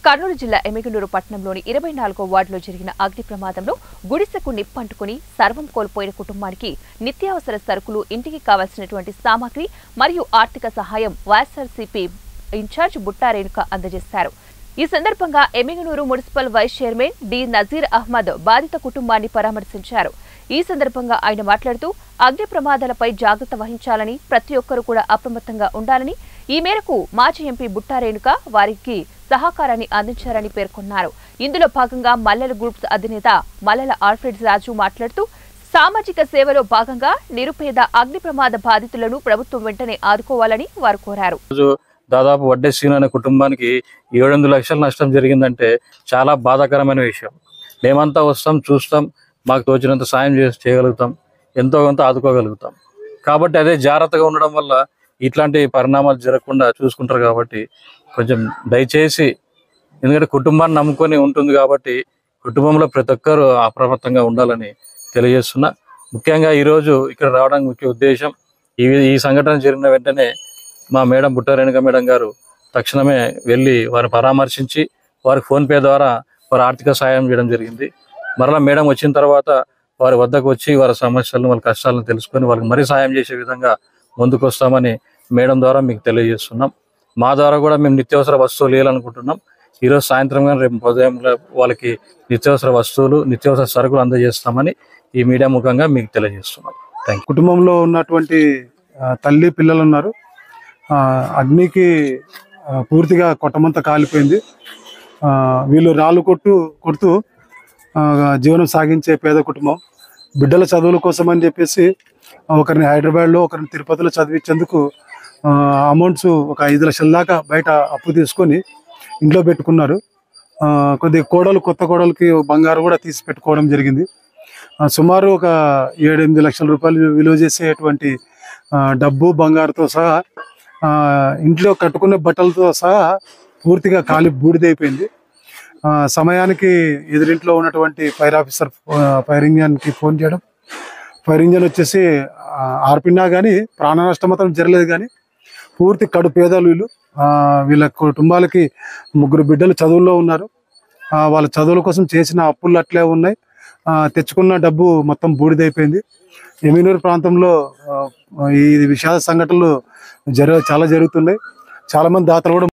కర్నూలు జిల్లా ఎమ్మిగనూరు పట్టణంలోని 24వ వార్డులో జరిగిన అగ్ని ప్రమాదంలో గుడిసెకు నిప్పంటుకుని సర్వం కోల్పోయిన కుటుంబానికి నిత్యావసర సరుకులు, ఇంటికి కావాల్సినటువంటి సామాగ్రి మరియు ఆర్థిక సహాయం వైఎస్ఆర్సీపీ ఇన్ఛార్జ్ బుట్టా రేణుక అందజేశారు. ఈ సందర్భంగా Yemmiganur municipal vice chairman D Nazeer Ahmed బాధిత కుటుంబాన్ని పరామర్శించారు. ఈ సందర్భంగా ఆయన మాట్లాడుతూ అగ్ని ప్రమాదాలపై జాగ్రత్త వహించాలని, ప్రతి ఒక్కరూ కూడా అప్రమత్తంగా ఉండాలని, ఈ మేరకు మాజీ ఎంపీ బుట్టా రేణుక వారికి సహకారాన్ని అందించారని పేర్కొన్నారు. ఇందులో భాగంగా మల్లెల గ్రూప్స్ అధినేత మల్లెల ఆల్ఫ్రెడ్ రాజు మాట్లాడుతూ సామాజిక సేవలో భాగంగా నిరుపేద అగ్ని ప్రమాద బాధితులను ప్రభుత్వం వెంటనే ఆదుకోవాలని వారు కోరారు. దాదాపు వడ్డేసీన్ అనే కుటుంబానికి 700 లక్షల నష్టం జరిగిందంటే చాలా బాధాకరమైన విషయం. మేమంతా వస్తాం, చూస్తాం, మాకు తోచినంత సాయం చేయగలుగుతాం, ఎంతో కొంత ఆదుకోగలుగుతాం. కాబట్టి అదే జాగ్రత్తగా ఉండడం వల్ల ఇట్లాంటి పరిణామాలు జరగకుండా చూసుకుంటారు. కాబట్టి కొంచెం దయచేసి, ఎందుకంటే కుటుంబాన్ని నమ్ముకొని ఉంటుంది కాబట్టి కుటుంబంలో ప్రతి ఒక్కరూ అప్రమత్తంగా ఉండాలని తెలియజేస్తున్నా. ముఖ్యంగా ఈరోజు ఇక్కడ రావడానికి ముఖ్య ఉద్దేశం, ఈ సంఘటన జరిగిన వెంటనే మా మేడం బుట్టా రేణుక మేడం గారు తక్షణమే వెళ్ళి వారిని పరామర్శించి వారికి ఫోన్పే ద్వారా వారి ఆర్థిక సాయం చేయడం జరిగింది. మరలా మేడం వచ్చిన తర్వాత వారి వద్దకు వచ్చి వారి సమస్యలను, వాళ్ళ కష్టాలను తెలుసుకొని వాళ్ళకి మరీ సాయం చేసే విధంగా ముందుకు వస్తామని మేడం ద్వారా మీకు తెలియజేస్తున్నాం. మా ద్వారా కూడా మేము నిత్యావసర వస్తువులు వేయాలనుకుంటున్నాం. ఈరోజు సాయంత్రం కానీ రేపు ఉదయం వాళ్ళకి నిత్యావసర వస్తువులు, నిత్యావసర సరుకులు అందజేస్తామని ఈ మీడియా ముఖంగా మీకు తెలియజేస్తున్నాం. Thank you. కుటుంబంలో ఉన్నటువంటి తల్లి, పిల్లలు ఉన్నారు. అగ్నికి పూర్తిగా కొట్టమంతా కాలిపోయింది. వీళ్ళు రాళ్ళు కొడుతూ జీవనం సాగించే పేద కుటుంబం. బిడ్డల చదువుల కోసం అని చెప్పేసి ఒకరిని హైదరాబాద్లో, ఒకరిని తిరుపతిలో చదివించేందుకు అమౌంట్స్ ఒక 5 లక్షల దాకా బయట అప్పు తీసుకొని ఇంట్లో పెట్టుకున్నారు. కొద్దిగా కొత్త కోడలకి బంగారు కూడా తీసి పెట్టుకోవడం జరిగింది. సుమారు ఒక 7-8 లక్షల రూపాయలు విలువ చేసేటువంటి డబ్బు, బంగారుతో సహా, ఇంట్లో కట్టుకునే బట్టలతో సహా పూర్తిగా కాలి బూడిదైపోయింది. సమయానికి ఎదురింట్లో ఉన్నటువంటి ఫైర్ ఆఫీసర్ ఫైర్ ఇంజన్కి ఫోన్ చేయడం, ఫైర్ ఇంజన్ వచ్చేసి ఆర్పినా కానీ ప్రాణ నష్టం మాత్రం జరగలేదు. కానీ పూర్తి కడు పేదలు వీళ్ళు. వీళ్ళ కుటుంబాలకి 3 బిడ్డలు చదువుల్లో ఉన్నారు. వాళ్ళ చదువుల కోసం చేసిన అప్పులు అట్లే ఉన్నాయి. తెచ్చుకున్న డబ్బు మొత్తం బూడిదైపోయింది. ఎమ్మిగనూరు ప్రాంతంలో ఈ విషాద సంఘటనలు చాలా జరుగుతున్నాయి. చాలా మంది దాతలు కూడా